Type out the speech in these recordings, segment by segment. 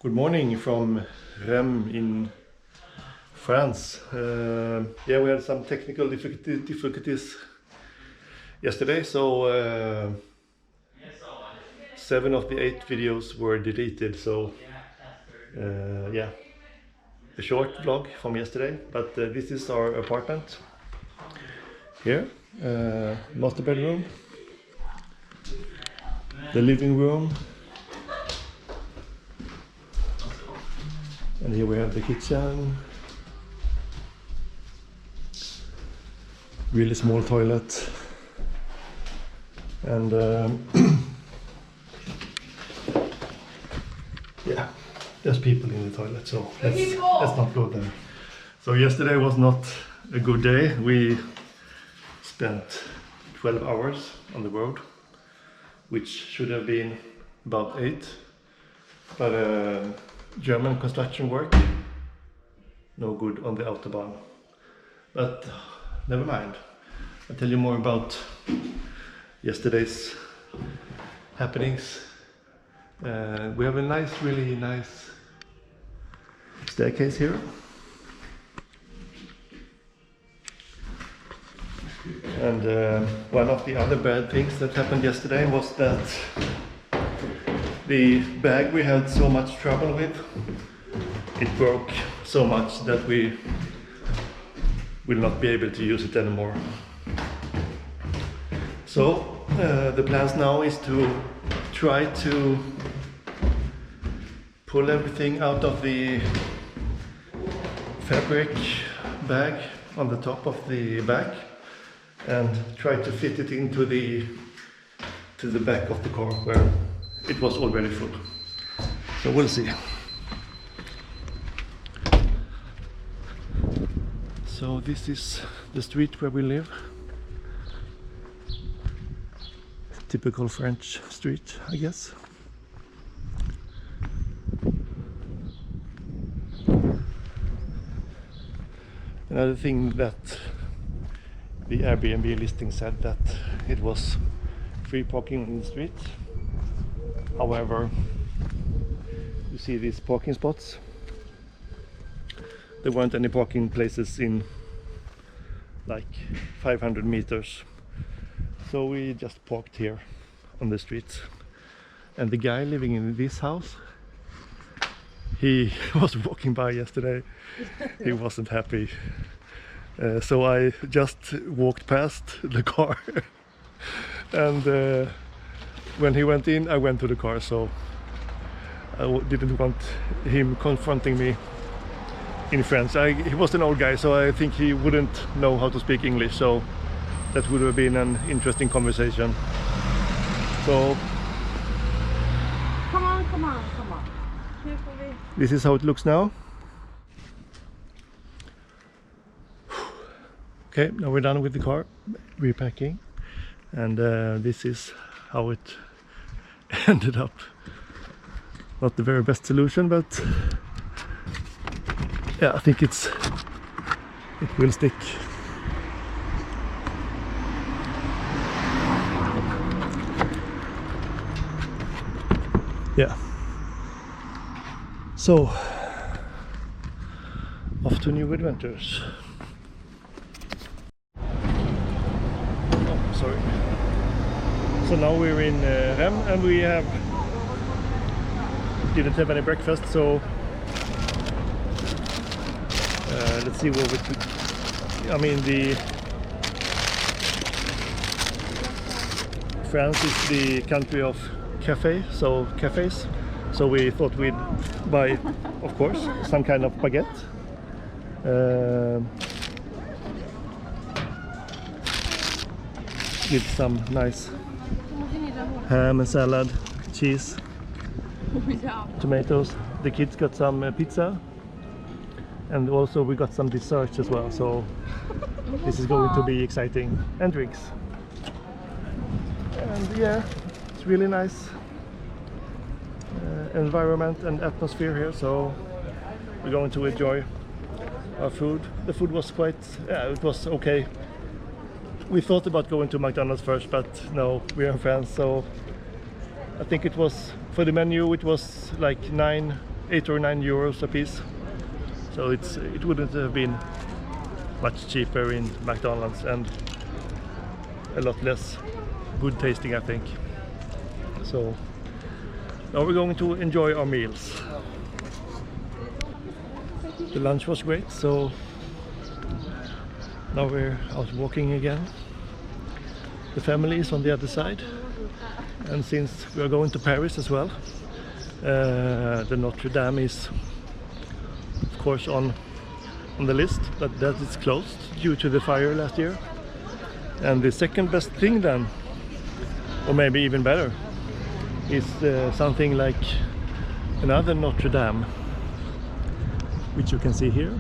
Good morning from Reims in France. Yeah, we had some technical difficulties yesterday, so 7 of the 8 videos were deleted. So yeah, a short vlog from yesterday, but this is our apartment here. Master bedroom, the living room, and here we have the kitchen. Really small toilet, and yeah, there's people in the toilet, so let's not go there. So yesterday was not a good day. We spent 12 hours on the road, which should have been about 8, but German construction work, no good on the autobahn. But never mind, I'll tell you more about yesterday's happenings. We have a really nice staircase here. And one of the other bad things that happened yesterday was that the bag we had so much trouble with, it broke so much that we will not be able to use it anymore. So the plans now is to try to pull everything out of the fabric bag on the top of the back and try to fit it into the back of the car where it was already full. So we'll see. So this is the street where we live. Typical French street, I guess. Another thing that the AirBnB listing said that it was free parking in the street. However, you see these parking spots. There weren't any parking places in like 500 meters. So we just parked here on the street. And the guy living in this house, he was walking by yesterday. He wasn't happy. So I just walked past the car. And when he went in, I went to the car. So I didn't want him confronting me in French. He was an old guy, so I think he wouldn't know how to speak English. So that would have been an interesting conversation. So come on. This is how it looks now. Okay, now we're done with the car repacking, and this is how it ended up. Not the very best solution, but yeah, I think it will stick. Yeah. So, off to new adventures. Oh, sorry. So now we're in Reims, and we didn't have any breakfast, so let's see what we could. I mean, France is the country of cafes, so we thought we'd buy, of course, some kind of baguette. With some nice ham and salad, cheese, tomatoes. The kids got some pizza, and also we got some desserts as well, so this is going to be exciting, and drinks. And yeah, it's really nice environment and atmosphere here, so we're going to enjoy our food. The food was it was okay. We thought about going to McDonald's first, but no, we're in France, so I think it was, for the menu, it was like 9 8 or 9 euros a piece. So it wouldn't have been much cheaper in McDonald's and a lot less good tasting, I think. So now we're going to enjoy our meals. The lunch was great, so now we're out walking again. The family is on the other side, and since we are going to Paris as well, the Notre Dame is of course on the list, but that is closed due to the fire last year. And the second best thing then, or maybe even better, is something like another Notre Dame, which you can see here.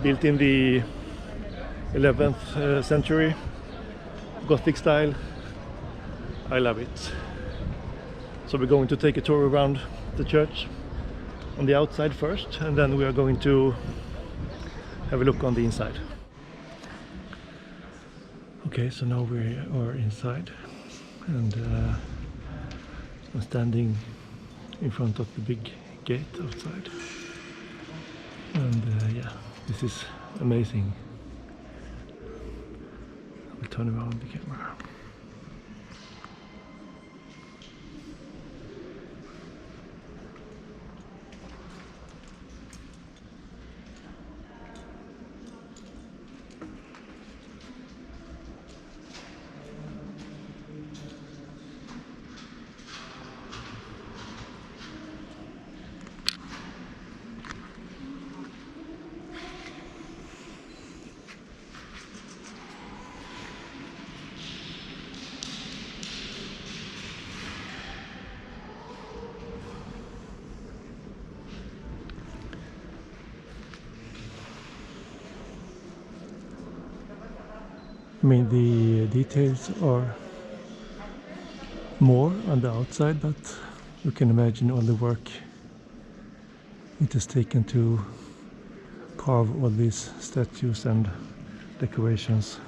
Built in the 11th century, Gothic style. I love it. So we're going to take a tour around the church on the outside first, and then we are going to have a look on the inside. Okay, so now we are inside, and I'm standing in front of the big gate outside, and yeah, this is amazing. I will turn around the camera. I mean, the details are more on the outside, but you can imagine all the work it has taken to carve all these statues and decorations.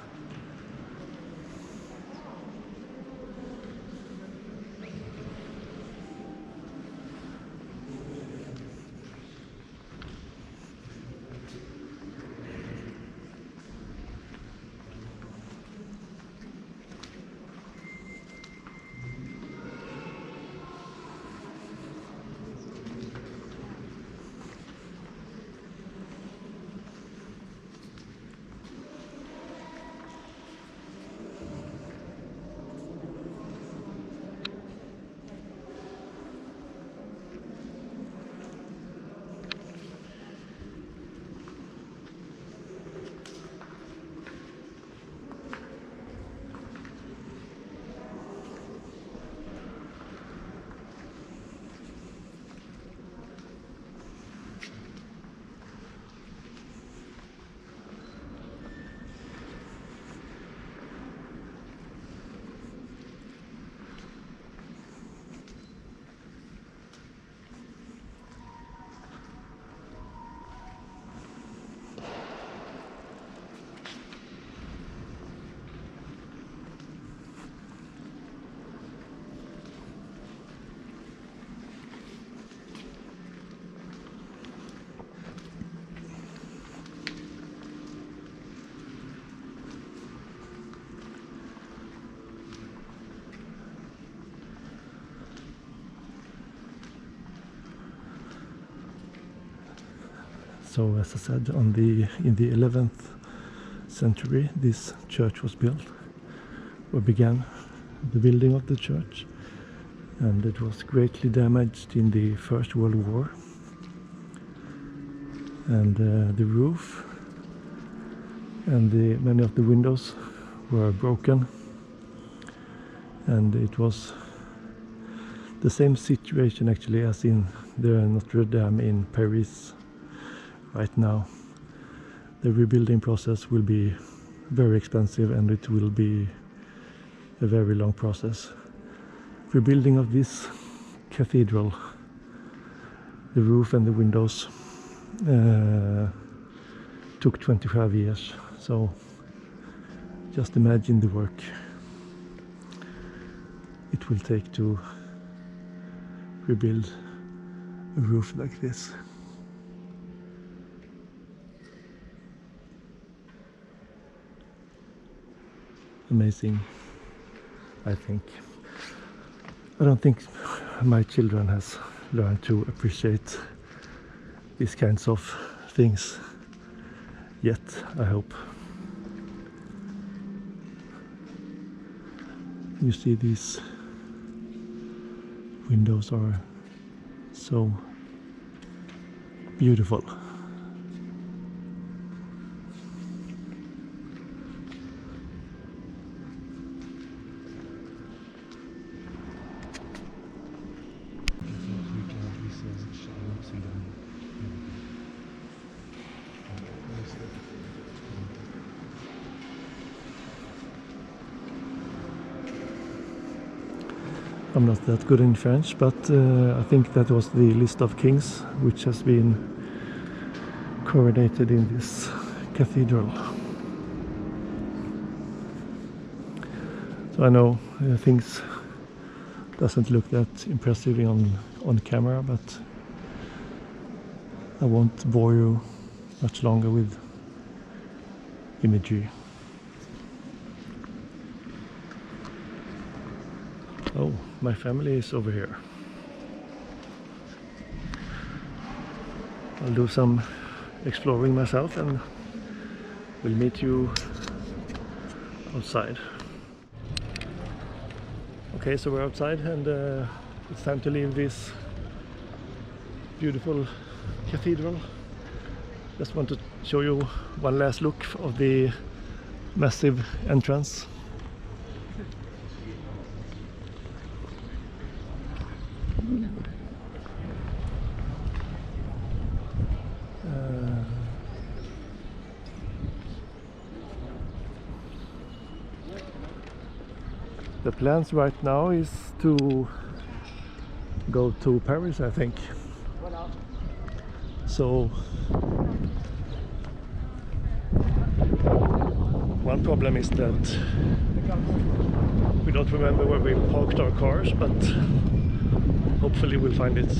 So as I said, in the 11th century this church was built, or began the building of the church, and it was greatly damaged in the First World War, and the roof and many of the windows were broken, and it was the same situation actually as in the Notre Dame in Paris right now. The rebuilding process will be very expensive, and it will be a very long process. Rebuilding of this cathedral, the roof and the windows, took 25 years. So Just imagine the work it will take to rebuild a roof like this. Amazing, I think. I don't think my children has learned to appreciate these kinds of things yet, I hope. You see, these windows are so beautiful. I'm not that good in French, but I think that was the list of kings which has been coronated in this cathedral. So I know things doesn't look that impressive on camera, but I won't bore you much longer with imagery. Oh, my family is over here. I'll do some exploring myself and we'll meet you outside. Okay, so we're outside and it's time to leave this beautiful cathedral. Just want to show you one last look of the massive entrance. The plans right now is to go to Paris, I think. So one problem is that we don't remember where we parked our cars, but hopefully we'll find it.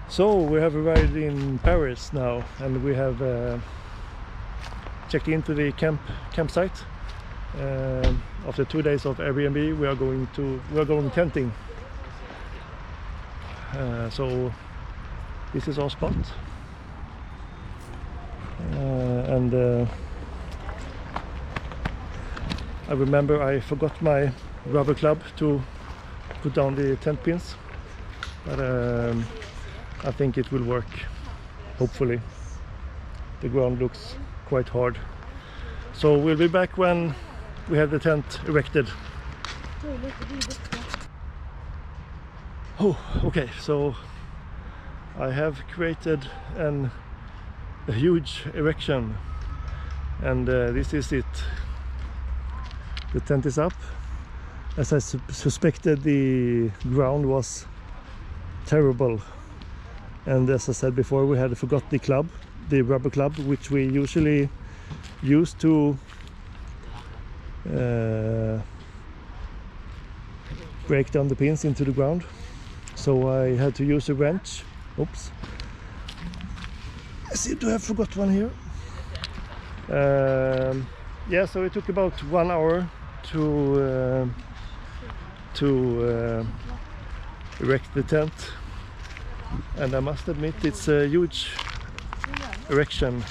So we have arrived in Paris now, and we have checked into the campsite. After 2 days of AirBnB, we are going tenting. So this is our spot, and I remember I forgot my rubber club to put down the tent pins, but I think it will work, hopefully. The ground looks quite hard. So we'll be back when we have the tent erected. Oh, okay, so I have created a huge erection, and this is it. The tent is up. As I suspected, the ground was terrible. And as I said before, we had forgot the club, the rubber club, which we usually use to break down the pins into the ground. So I had to use a wrench. Oops. I seem to have forgot one here. Yeah, so it took about 1 hour to erect the tent. And I must admit, it's a huge erection.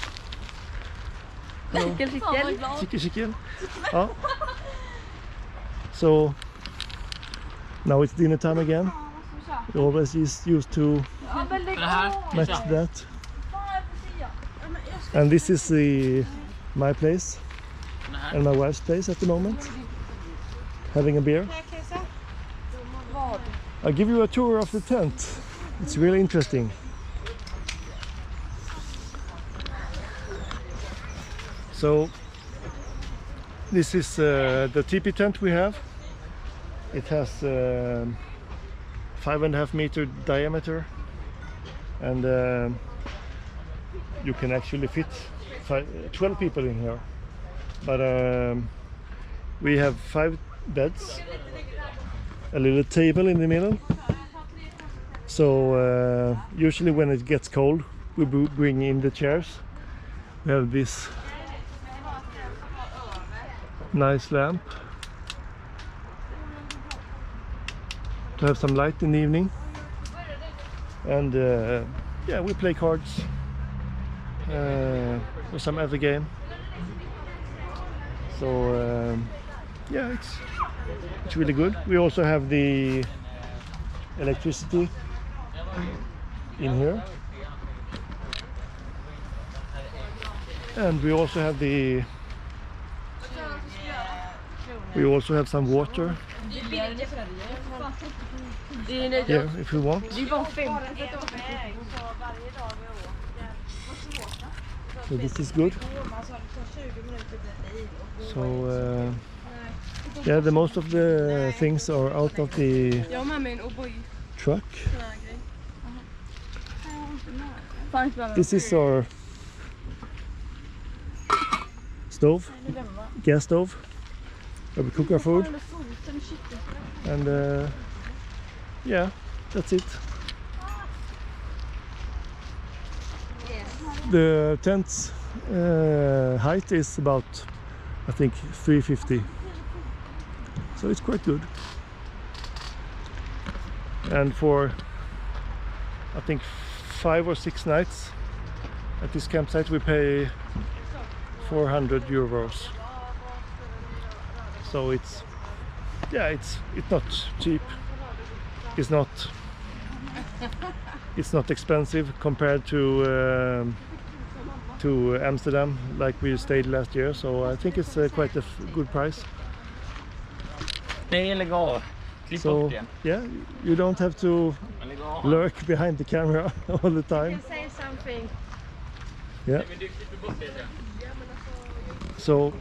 Chicken. So now it's dinner time again. We always used to match that. And this is my place and my wife's place at the moment, having a beer. I'll give you a tour of the tent. It's really interesting. So this is the teepee tent we have. It has 5.5 meter diameter, and you can actually fit 12 people in here. But we have 5 beds, a little table in the middle. So usually when it gets cold, we bring in the chairs. We have this nice lamp to have some light in the evening, and yeah, we play cards or some other game. So yeah, it's really good. We also have the electricity in here, and we also have some water here if you want. So this is good. So yeah, the most of the things are out of the truck. This is our stove, gas stove, where we cook our food. And yeah, that's it. The tent's height is about, I think, 350, so it's quite good. And for, I think, 5 or 6 nights at this campsite we pay 400 euros. So it's, yeah, it's not cheap. It's not expensive compared to Amsterdam, like we stayed last year. So I think it's quite a good price. So yeah, you don't have to lurk behind the camera all the time. You can say something. Yeah. So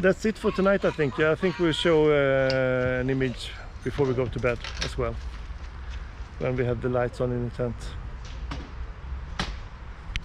that's it for tonight, I think. Yeah, I think we'll show an image before we go to bed as well, when we have the lights on in the tent.